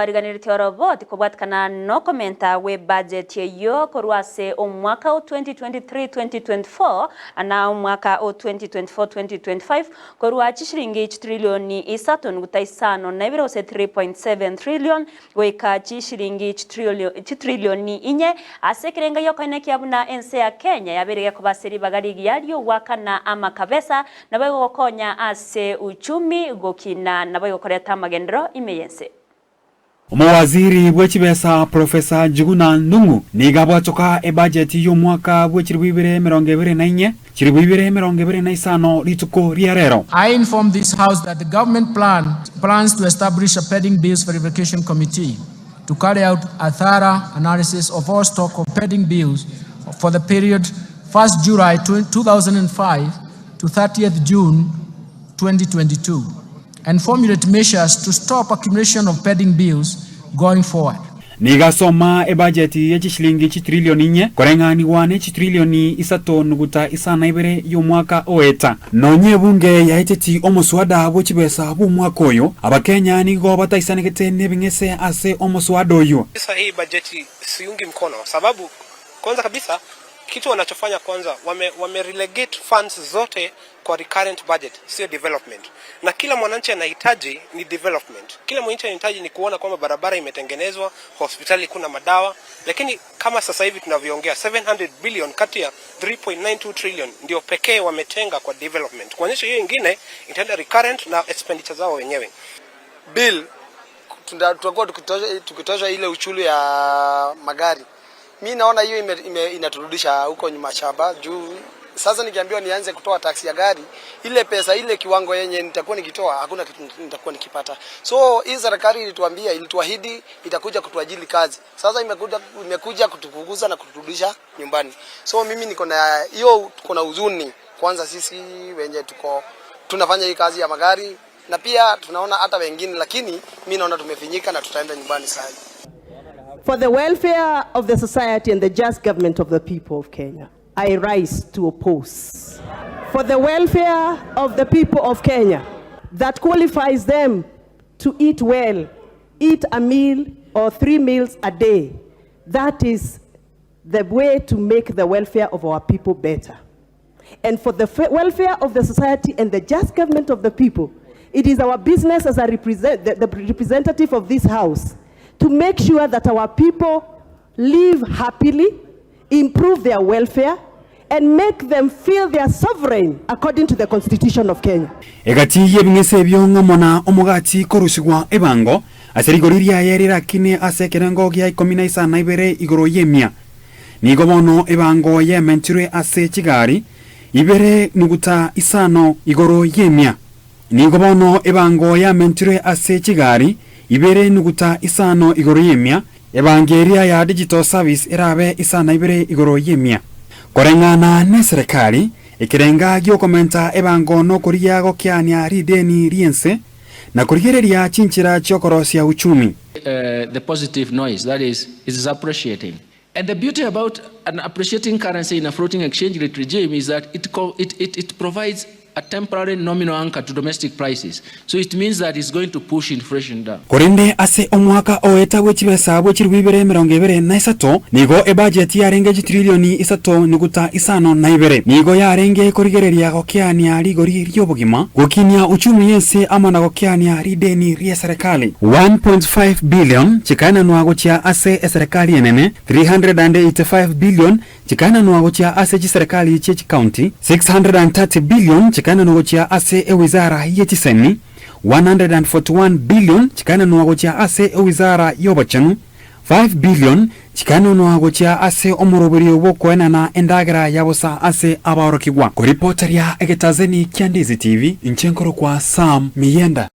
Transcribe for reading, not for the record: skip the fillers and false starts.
Riganiri tiorobot kubwatkana no commenta we budget yeyo korwase omwaka o 2023-2024 ana omwaka o 2024-2025 korwachi shilingi trilioni 3.5 na ibirose 3.7 trillion weka shilingi trilioni 4 asekirenga yokaine kyabuna ense ya Kenya yabirege kubasiri bagarigi yalyo wakana amakabesa nabago gokonya ase uchumi gokina nabago koreta magendero imeyense. Umawaziri bw'ekibesa Professor Njuguna Ndung'u nigabwatoka budget y'omwaka bw'ekiribibire 2024 lituko lyarero. I inform this House that the government plans to establish a pending bills verification committee to carry out a thorough analysis of all stock of pending bills for the period 1st July 2005 to 30th June 2022. And formulate measures to stop accumulation of pending bills going forward. Nigasoma budget y'ekishilingi trilioni 4 korengani wane trilioni 3.2 y'omwaka oeta nonye bunge yaiteti omuswada bw'ekibesa bw'omwaka oyo abakenya nigo bataisanigete nebingese ase omuswada oyo. Hii budget siungi mkono sababu kwanza kabisa kitu wanachofanya kwanza wame relegate funds zote kwa recurrent budget, sio development. Na kila mwananchi anahitaji ni development. Kila mwananchi anahitaji ni kuona kwamba barabara imetengenezwa, hospitali kuna madawa, lakini kama sasa hivi tunavyoongea 700 billion kati ya 3.92 trillion ndio pekee wametenga kwa development. Kuonyesha hiyo nyingine itaenda recurrent na expenditure zao wenyewe. Bill tutakuwa tukitosha ile uchulu ya magari. Mimi naona hiyo inaturudisha huko nyuma shamba juu sasa nikiambiwa nianze kutoa taksi ya gari ile pesa ile kiwango yenye nitakuwa nikitoa hakuna kitu nitakuwa nikipata. So hii serikali ilituahidi itakuja kutuajili kazi. Sasa imekuja kutukuguza na kuturudisha nyumbani. So mimi niko na hiyo tuko na huzuni kwanza sisi wenye tunafanya hii kazi ya magari na pia tunaona hata wengine lakini mimi naona tumefinyika na tutaenda nyumbani sasa. For the welfare of the society and the just government of the people of Kenya, I rise to oppose. For the welfare of the people of Kenya, that qualifies them to eat well, eat a meal or 3 meals a day. That is the way to make the welfare of our people better. And for the welfare of the society and the just government of the people, it is our business as a the representative of this house to make sure that our people live happily, improve their welfare, and make them feel they are sovereign according to the Constitution of Kenya. Egati yebingese byonga mona omugati korusigwa ebango aserigoriria yerira kine asekerengo gya 12 igoro yemia nigo bono ebango yementure ase kigari 2.5 igoro yemia nigo bono ebango yementure ase kigari 2.5 igoro yemia ebangeria ya digital service irabe 2 igoro yemia korengana ne serikali ikirenga gyokomenta ebango no kuriya gokyania rideni riense na kurigereria chinchira chokorosia uchumi. The positive noise that is appreciating, and the beauty about an appreciating currency in a floating exchange rate regime is that it provides a temporary nominal anchor to domestic prices. So it means that it's going to push inflation down. Korinde ase omwaka oeta wechibesa bwechiribibere 23 nigo budget yarenge trilioni 3.5 nigo yarenge korigereria gokyania rigori ryobugima gokinia uchumi yense amana gokyania rideni ria serikali 1.5 billion chikana nwago chia ase serikali enene 385 billion chikana nwago chia ase serikali chechi county 630 billion chikana nwago chia ase wizara yetiseni 141 billion chikana nwago chia ase wizara yobachanu 5 billion chikana nwago chia ase omurobiri obokwena na endagera yabosa ase abarokigwa ko reporter ya Egetazeni Kyandizi TV inchenkoro kwa Sam Miyenda.